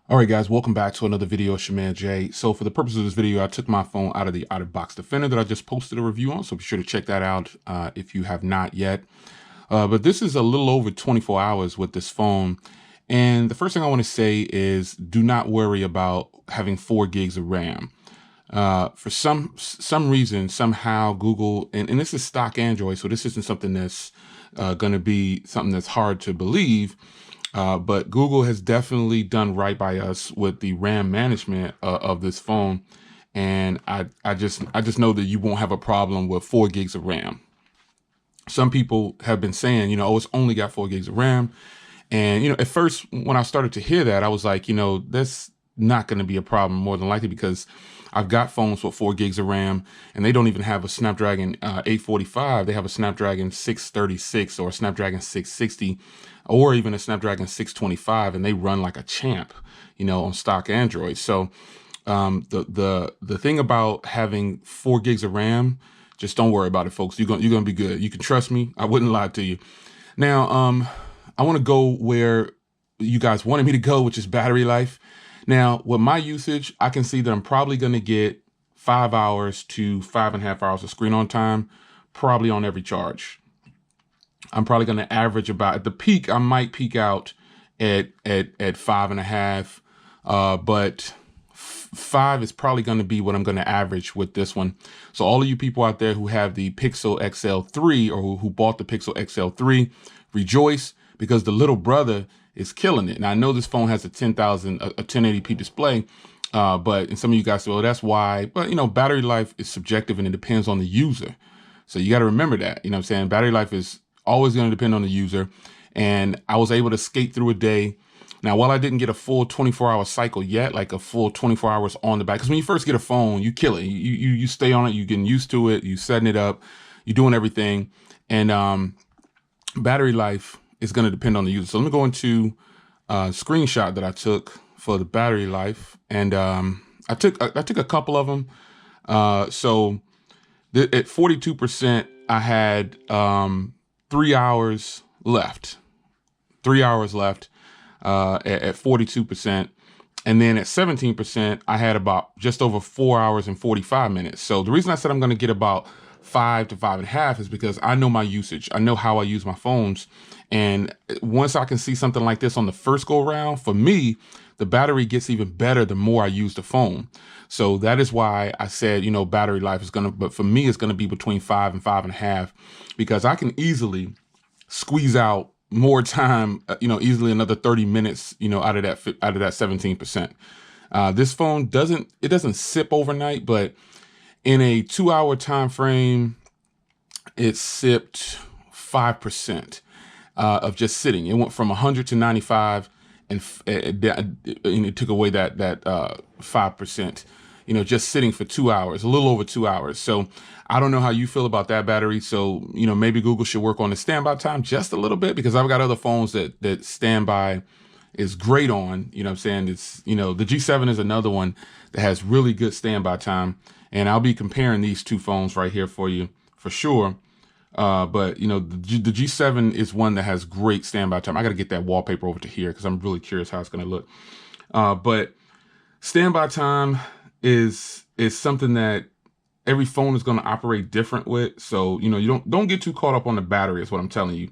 All right, guys, welcome back to another video. It's your man Jay. So for the purpose of this video, I took my phone out of the out-of-box Defender that I just posted a review on. So be sure to check that out if you have not yet. But this is a little over 24 hours with this phone. And the first thing I want to say is do not worry about having 4 gigs of RAM. For some reason, somehow Google, and this is stock Android, so this isn't something that's going to be something that's hard to believe. But Google has definitely done right by us with the RAM management of this phone. And I just know that you won't have a problem with 4 gigs of RAM. Some people have been saying, oh, it's only got 4 gigs of RAM. And, at first when I started to hear that, I was like, that's not going to be a problem more than likely, because I've got phones with 4 gigs of RAM and they don't even have a Snapdragon 845. They have a Snapdragon 636 or a Snapdragon 660 or even a Snapdragon 625, and they run like a champ, on stock Android. So the thing about having 4 gigs of RAM, just don't worry about it, folks. You're gonna be good. You can trust me. I wouldn't lie to you. Now, I want to go where you guys wanted me to go, which is battery life. Now, with my usage, I can see that I'm probably going to get 5 hours to 5.5 hours of screen on time, probably on every charge. I'm probably going to average about, at the peak, I might peak out at 5.5, but 5 is probably going to be what I'm going to average with this one. So all of you people out there who have the Pixel XL3 or who bought the Pixel XL3, rejoice, because the little brother is killing it. Now I know this phone has a 1080p display, and some of you guys say, well, that's why. But battery life is subjective and it depends on the user. So you got to remember that. You know what I'm saying? Battery life is always going to depend on the user. And I was able to skate through a day. Now, while I didn't get a full 24-hour cycle yet, like a full 24 hours on the back, because when you first get a phone, you kill it. You stay on it. You're getting used to it. You setting it up. You're doing everything. And battery life is going to depend on the user. So let me go into a screenshot that I took for the battery life. And I took a couple of them. So at 42%, I had 3 hours left. 3 hours left at 42%. And then at 17%, I had about just over 4 hours and 45 minutes. So the reason I said I'm going to get about 5 to 5.5 is because I know my usage. I know how I use my phones. And once I can see something like this on the first go around, for me, the battery gets even better the more I use the phone. So that is why I said, battery life is but for me, it's going to be between 5 and 5.5, because I can easily squeeze out more time, easily another 30 minutes, out of that 17%. This phone doesn't sip overnight, but in a 2-hour time frame, it sipped 5%. Of just sitting. It went from 100 to 95, and it took away that 5%, just sitting for 2 hours, a little over 2 hours. So I don't know how you feel about that battery. So, maybe Google should work on the standby time just a little bit, because I've got other phones that standby is great on, what I'm saying? It's, the G7 is another one that has really good standby time. And I'll be comparing these two phones right here for you for sure. But the G7 is one that has great standby time. I got to get that wallpaper over to here because I'm really curious how it's going to look. But standby time is something that every phone is going to operate different with. So, you don't get too caught up on the battery is what I'm telling you.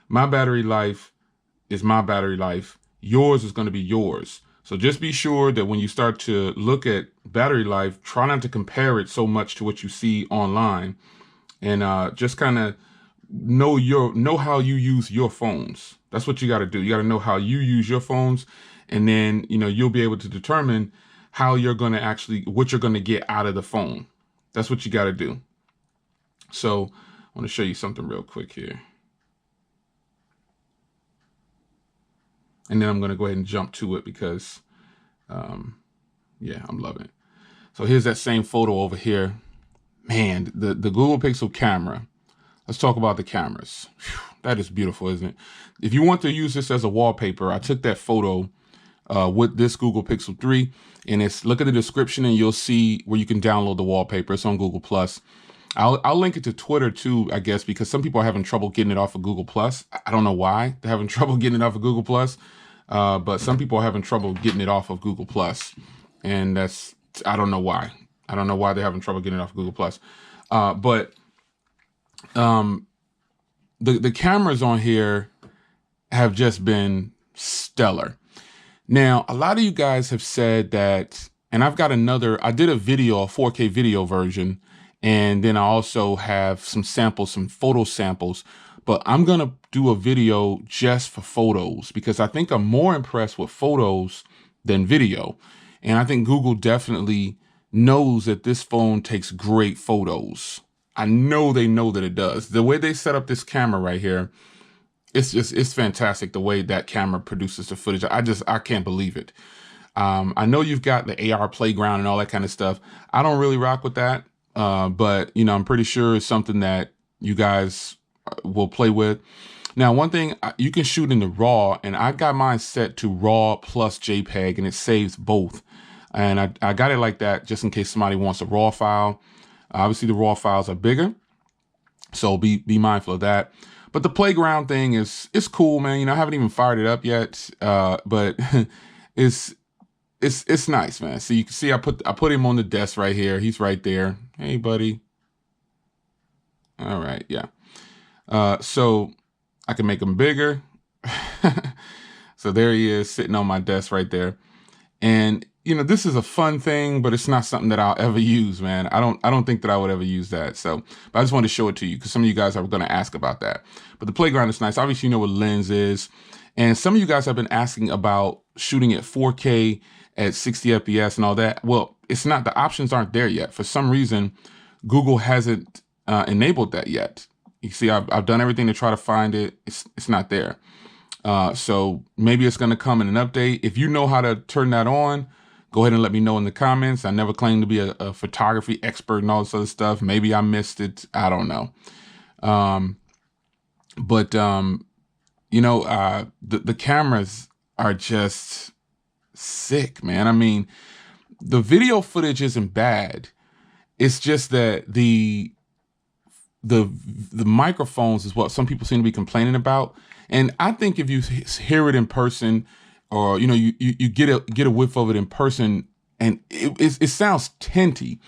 My battery life is my battery life. Yours is going to be yours. So just be sure that when you start to look at battery life, try not to compare it so much to what you see online. And just kind of know how you use your phones. That's what you got to do. You got to know how you use your phones. And then, you'll be able to determine how you're going to what you're going to get out of the phone. That's what you got to do. So I want to show you something real quick here. And then I'm going to go ahead and jump to it because, yeah, I'm loving it. So here's that same photo over here. Man, the Google Pixel camera. Let's talk about the cameras. Whew, that is beautiful, isn't it? If you want to use this as a wallpaper, I took that photo with this Google Pixel 3, and look at the description and you'll see where you can download the wallpaper. It's on Google Plus. I'll link it to Twitter too, I guess, because some people are having trouble getting it off of Google Plus. I don't know why they're having trouble getting it off of Google Plus. but some people are having trouble getting it off of Google Plus, and I don't know why. I don't know why they're having trouble getting it off of Google Plus. But the cameras on here have just been stellar. Now, a lot of you guys have said that, and I did a video, a 4K video version, and then I also have some samples, some photo samples, but I'm going to do a video just for photos because I think I'm more impressed with photos than video. And I think Google definitely knows that this phone takes great photos. I know they know that it does. The way they set up this camera right here, it's fantastic the way that camera produces the footage. I can't believe it. I know you've got the AR playground and all that kind of stuff. I don't really rock with that. But I'm pretty sure it's something that you guys will play with. Now, one thing, you can shoot in the RAW, and I got mine set to RAW plus JPEG, and it saves both. And I got it like that just in case somebody wants a RAW file. Obviously, the RAW files are bigger, so be mindful of that. But the playground thing it's cool, man. I haven't even fired it up yet, but it's nice, man. So you can see I put him on the desk right here. He's right there. Hey, buddy. All right, yeah. So I can make him bigger. So there he is sitting on my desk right there. And this is a fun thing, but it's not something that I'll ever use, man. I don't think that I would ever use that. So, but I just wanted to show it to you because some of you guys are going to ask about that. But the playground is nice. Obviously, you know what lens is. And some of you guys have been asking about shooting at 4K at 60 FPS and all that. Well, it's not, the options aren't there yet. For some reason, Google hasn't enabled that yet. You see, I've done everything to try to find it. It's not there. So maybe it's going to come in an update. If you know how to turn that on, go ahead and let me know in the comments. I never claimed to be a photography expert and all this other stuff. Maybe I missed it. I don't know. The cameras are just sick, man. I mean, the video footage isn't bad. It's just that the microphones is what some people seem to be complaining about. And I think if you hear it in person, or you get a whiff of it in person, and it sounds tinty.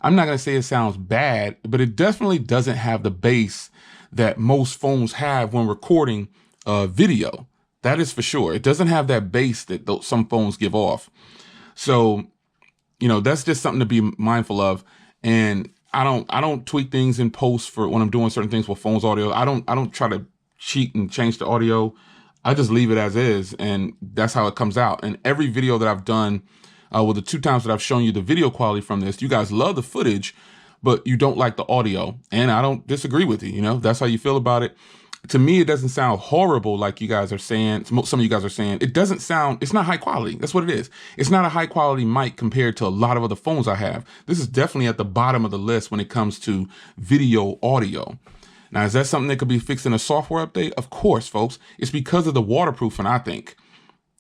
I'm not gonna say it sounds bad, but it definitely doesn't have the bass that most phones have when recording video. That is for sure. It doesn't have that bass that some phones give off. So, that's just something to be mindful of. And I don't tweak things in post for when I'm doing certain things with phones audio. I don't try to cheat and change the audio. I just leave it as is, and that's how it comes out. And every video that I've done, the 2 times that I've shown you the video quality from this, you guys love the footage, but you don't like the audio. And I don't disagree with you. That's how you feel about it. To me, it doesn't sound horrible like you guys are saying. Some of you guys are saying it doesn't sound. It's not high quality. That's what it is. It's not a high quality mic compared to a lot of other phones I have. This is definitely at the bottom of the list when it comes to video audio. Now, is that something that could be fixed in a software update? Of course, folks. It's because of the waterproofing, I think.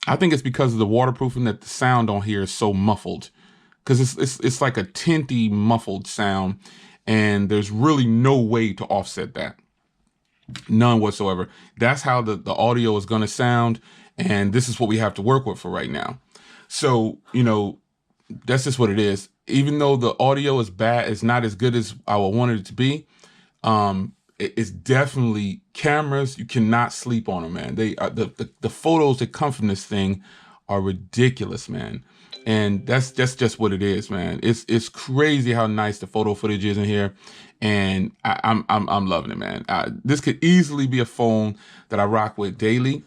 I think it's because of the waterproofing that the sound on here is so muffled. Because it's like a tinty, muffled sound, and there's really no way to offset that. None whatsoever. That's how the audio is going to sound, and this is what we have to work with for right now. So, that's just what it is. Even though the audio is bad, it's not as good as I wanted it to be. It's definitely cameras. You cannot sleep on them, man. They the photos that come from this thing are ridiculous, man. And that's just what it is, man. It's crazy how nice the photo footage is in here, and I'm loving it, man. This could easily be a phone that I rock with daily,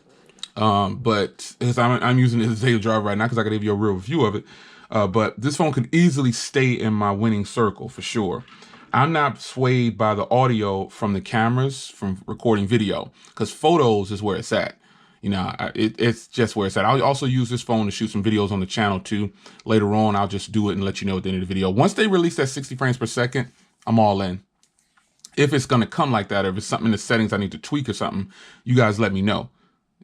but I'm using it as a daily driver right now because I could give you a real review of it. But this phone could easily stay in my winning circle for sure. I'm not swayed by the audio from the cameras from recording video because photos is where it's at. It's just where it's at. I'll also use this phone to shoot some videos on the channel too. Later on, I'll just do it and let you know at the end of the video. Once they release that 60 frames per second, I'm all in. If it's going to come like that, or if it's something in the settings I need to tweak or something, you guys let me know.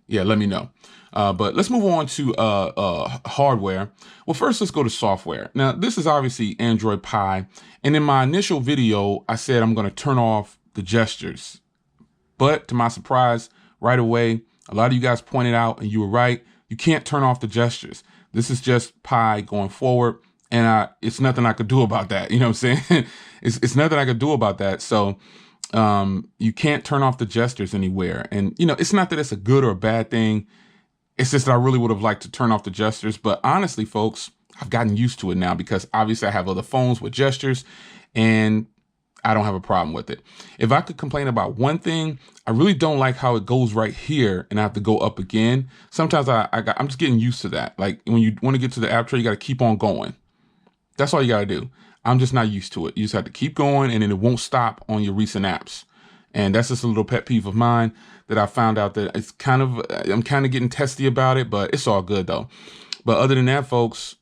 Yeah, let me know. But let's move on to hardware. Well, first, let's go to software. Now, this is obviously Android Pie. And in my initial video, I said I'm going to turn off the gestures. But to my surprise, right away, a lot of you guys pointed out, and you were right, You can't turn off the gestures. This is just Pi going forward. And it's nothing I could do about that. You know what I'm saying? It's nothing I could do about that. So you can't turn off the gestures anywhere. And, you know, it's not that it's a good or a bad thing. It's just that I really would have liked to turn off the gestures. But honestly, folks, I've gotten used to it now because obviously I have other phones with gestures and I don't have a problem with it. If I could complain about one thing, I really don't like how it goes right here and I have to go up again. Sometimes I'm just getting used to that. Like when you want to get to the app tray, you got to keep on going. That's all you got to do. I'm just not used to it. You just have to keep going and then it won't stop on your recent apps. And that's just a little pet peeve of mine that I found out that I'm kind of getting testy about it, but it's all good though. But other than that, folks,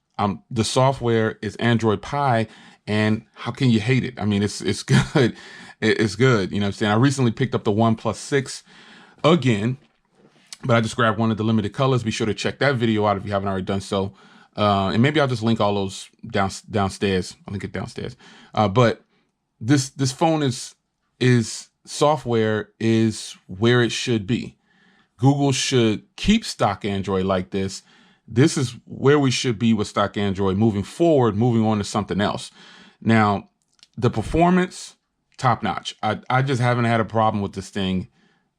the software is Android Pie, and how can you hate it? I mean, it's good. It's good. You know what I'm saying? I recently picked up the OnePlus 6 again, but I just grabbed one of the limited colors. Be sure to check that video out if you haven't already done so. And maybe I'll just link all those downstairs. I'll link it downstairs. But this phone is software is where it should be. Google should keep stock Android like this. This is where we should be with stock Android moving forward, moving on to something else. Now, the performance, top notch. I just haven't had a problem with this thing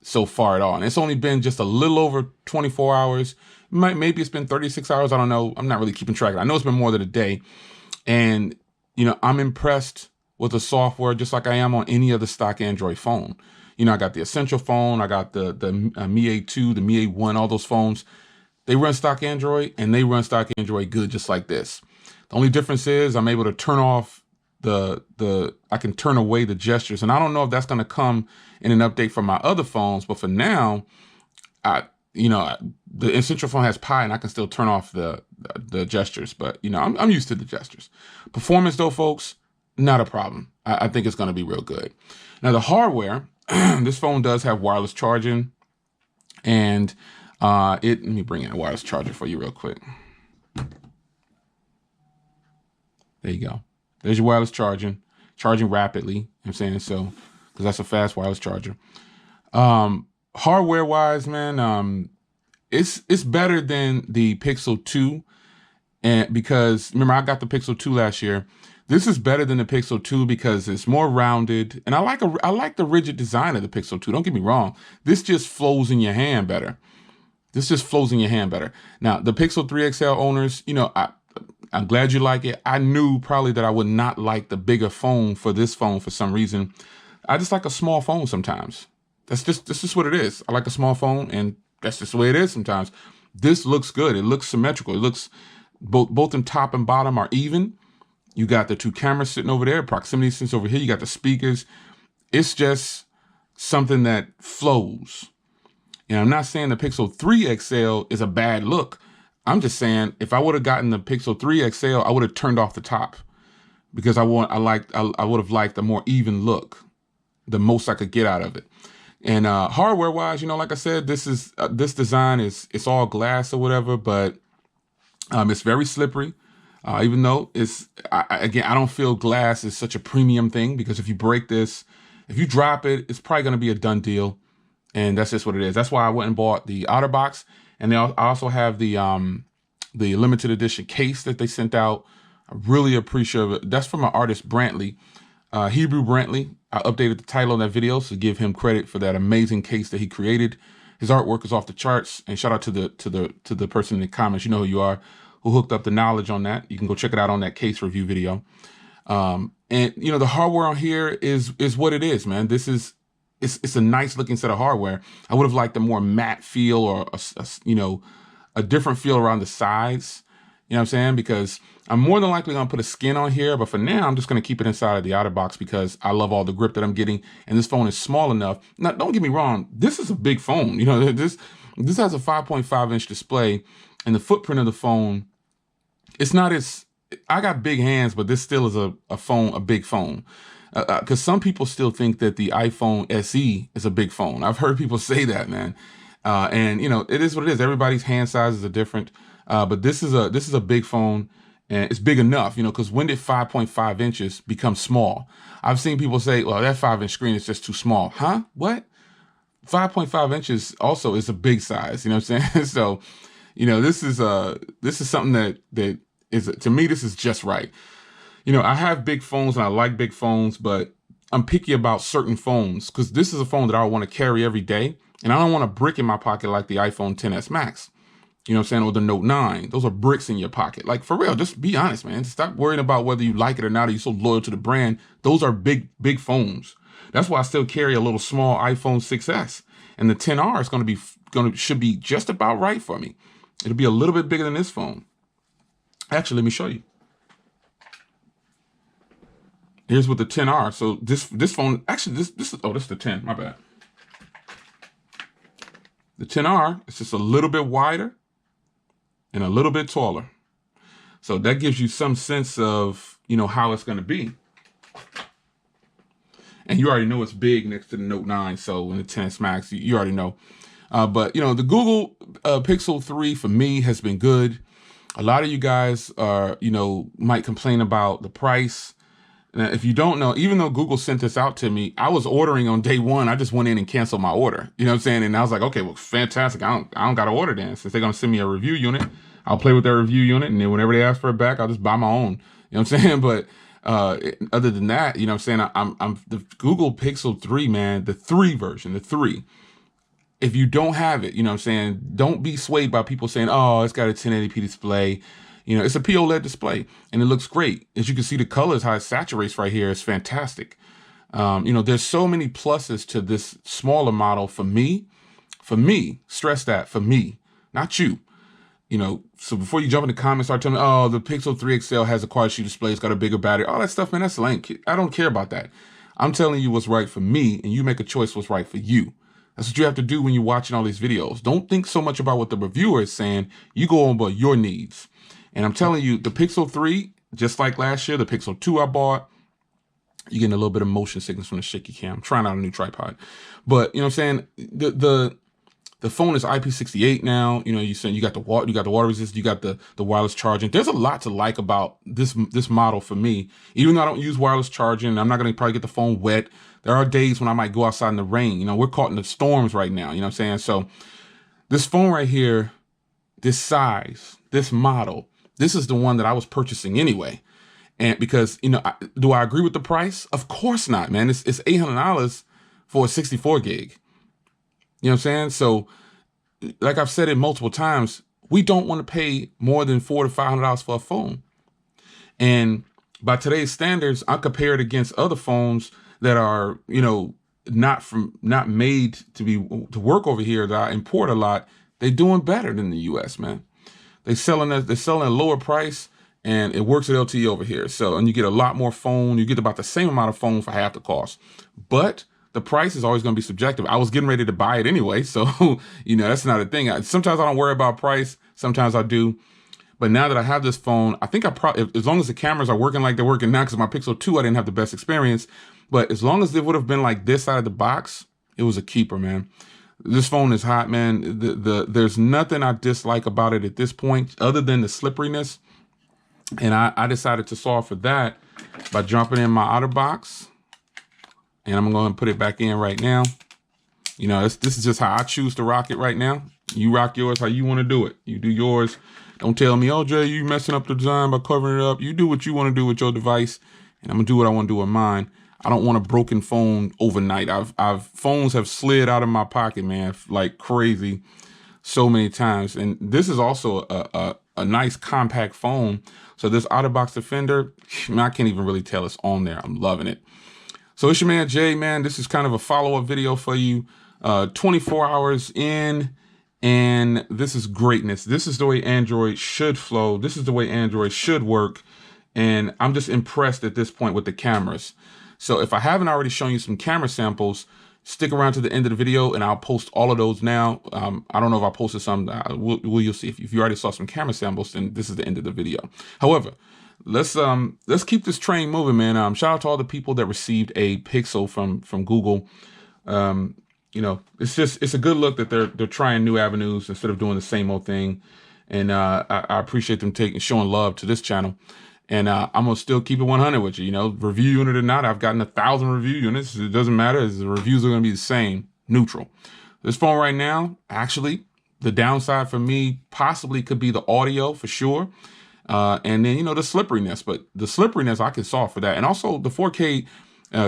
so far at all. And it's only been just a little over 24 hours. Maybe it's been 36 hours. I don't know. I'm not really keeping track. I know it's been more than a day. And, you know, I'm impressed with the software just like I am on any other stock Android phone. You know, I got the Essential phone. I got the Mi A2, the Mi A1, all those phones. They run stock Android and they run stock Android good just like this. The only difference is I'm able to turn off I can turn away the gestures. And I don't know if that's going to come in an update for my other phones. But for now, the Essential phone has Pi and I can still turn off the gestures. But, you know, I'm used to the gestures. Performance, though, folks, not a problem. I think it's going to be real good. Now, the hardware, this phone does have wireless charging. And let me bring in a wireless charger for you real quick. There you go. There's your wireless charging rapidly. You know what I'm saying? So, because that's a fast wireless charger. Hardware wise, man, it's better than the Pixel 2. And because remember, I got the Pixel 2 last year. This is better than the Pixel 2 because it's more rounded. And I like the rigid design of the Pixel 2. Don't get me wrong. This just flows in your hand better. Now, the Pixel 3 XL owners, you know, I'm glad you like it. I knew probably that I would not like the bigger phone for this phone for some reason. I just like a small phone sometimes. This is what it is. I like a small phone and that's just the way it is sometimes. This looks good. It looks symmetrical. It looks both in top and bottom are even. You got the two cameras sitting over there, proximity sensor over here. You got the speakers. It's just something that flows. And I'm not saying the Pixel 3 XL is a bad look. I'm just saying if I would have gotten the Pixel 3 XL, I would have turned off the top because I would have liked a more even look, the most I could get out of it. And hardware wise, you know, like I said, this design it's all glass or whatever, but it's very slippery. Even though I don't feel glass is such a premium thing because if you break this, if you drop it, it's probably going to be a done deal. And that's just what it is. That's why I went and bought the OtterBox. And I also have the limited edition case that they sent out. I really appreciate it. That's from my artist Brantley, Hebrew Brantley. I updated the title on that video to give him credit for that amazing case that he created. His artwork is off the charts. And shout out to the person in the comments, you know who you are, who hooked up the knowledge on that. You can go check it out on that case review video. And you know the hardware on here is what it is, man. It's a nice looking set of hardware. I would have liked a more matte feel or a different feel around the sides. You know what I'm saying? Because I'm more than likely going to put a skin on here. But for now, I'm just going to keep it inside of the OtterBox because I love all the grip that I'm getting. And this phone is small enough. Now, don't get me wrong. This is a big phone. You know, this has a 5.5 inch display and the footprint of the phone. It's not as, I got big hands, but this still is a big phone. Because some people still think that the iPhone SE is a big phone. I've heard people say that, man. And you know, it is what it is. Everybody's hand sizes are different. But this is a big phone, and it's big enough, you know, because when did 5.5 inches become small? I've seen people say, well, that 5-inch screen is just too small. Huh? What? 5.5 inches also is a big size, you know what I'm saying? So, This is something that is, to me, this is just right. I have big phones and I like big phones, but I'm picky about certain phones because this is a phone that I want to carry every day. And I don't want a brick in my pocket like the iPhone XS Max, or the Note 9. Those are bricks in your pocket. Like, for real, just be honest, man. Stop worrying about whether you like it or not. Are you so loyal to the brand? Those are big, big phones. That's why I still carry a little small iPhone 6S. And the XR is should be just about right for me. It'll be a little bit bigger than this phone. Actually, let me show you. Here's with the XR. So this phone, actually, this is the 10. My bad. The XR is just a little bit wider and a little bit taller. So that gives you some sense of, how it's going to be. And you already know it's big next to the Note 9. So in the XS Max, you already know. But, the Google Pixel 3 for me has been good. A lot of you guys are, might complain about the price. Now, if you don't know, even though Google sent this out to me, I was ordering on day one. I just went in and canceled my order. You know what I'm saying? And I was like, okay, well, fantastic. I don't got to order then. Since they're going to send me a review unit, I'll play with their review unit. And then whenever they ask for it back, I'll just buy my own. You know what I'm saying? But other than that, you know what I'm saying? I'm the Google Pixel 3, man, the 3 version, the 3. If you don't have it, you know what I'm saying? Don't be swayed by people saying, oh, it's got a 1080p display. It's a POLED display and it looks great. As you can see, the colors, how it saturates right here is fantastic. There's so many pluses to this smaller model for me, stress that, for me, not you. So before you jump in the comments, start telling me, oh, the Pixel 3 XL has a quad display, it's got a bigger battery, all that stuff, man, that's lame. I don't care about that. I'm telling you what's right for me, and you make a choice what's right for you. That's what you have to do when you're watching all these videos. Don't think so much about what the reviewer is saying. You go on about your needs. And I'm telling you, the Pixel 3, just like last year, the Pixel 2 I bought, you're getting a little bit of motion sickness from the shaky cam. I'm trying out a new tripod. But, you know what I'm saying? The phone is IP68 now. You saying you got the water resistance, you got the wireless charging. There's a lot to like about this model for me. Even though I don't use wireless charging, I'm not going to probably get the phone wet. There are days when I might go outside in the rain. We're caught in the storms right now. You know what I'm saying? So this phone right here, this size, this model, this is the one that I was purchasing anyway. And because, do I agree with the price? Of course not, man. It's $800 for a 64 gig. You know what I'm saying? So like I've said it multiple times, we don't want to pay more than $400 to $500 for a phone. And by today's standards, I compare it against other phones that are, not made to work over here, that I import a lot. They're doing better than the US, man. They're selling at a lower price and it works at LTE over here. So, and you get a lot more phone. You get about the same amount of phone for half the cost. But the price is always going to be subjective. I was getting ready to buy it anyway. So, that's not a thing. Sometimes I don't worry about price. Sometimes I do. But now that I have this phone, I think as long as the cameras are working like they're working now, because my Pixel 2, I didn't have the best experience. But as long as it would have been like this out of the box, it was a keeper, man. This phone is hot, man. There's nothing I dislike about it at this point other than the slipperiness. And I decided to solve for that by jumping in my OtterBox. And I'm going to put it back in right now. This is just how I choose to rock it right now. You rock yours how you want to do it. You do yours. Don't tell me, oh, Jay, you messing up the design by covering it up. You do what you want to do with your device. And I'm going to do what I want to do with mine. I don't want a broken phone overnight. Phones have slid out of my pocket, man, like crazy so many times. And this is also a nice compact phone. So this OtterBox Defender, man, I can't even really tell it's on there. I'm loving it. So it's your man, Jay, man. This is kind of a follow-up video for you. 24 hours in, and this is greatness. This is the way Android should flow. This is the way Android should work. And I'm just impressed at this point with the cameras. So if I haven't already shown you some camera samples, stick around to the end of the video and I'll post all of those now. I don't know if I posted some, you'll see. If you already saw some camera samples, then this is the end of the video. However, let's keep this train moving, man. Shout out to all the people that received a Pixel from Google. It's a good look that they're trying new avenues instead of doing the same old thing. And I appreciate them showing love to this channel. And I'm going to still keep it 100 with you, review unit or not. I've gotten 1,000 review units. It doesn't matter. The reviews are going to be the same, neutral. This phone right now, actually, The downside for me possibly could be the audio for sure. And then, the slipperiness, but the slipperiness I can solve for that. And also the 4K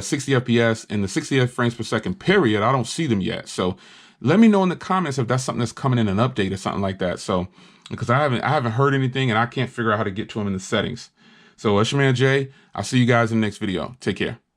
60 FPS and the 60 frames per second period, I don't see them yet. So let me know in the comments if that's something that's coming in an update or something like that. So, because I haven't heard anything and I can't figure out how to get to them in the settings. So that's your man Jay. I'll see you guys in the next video. Take care.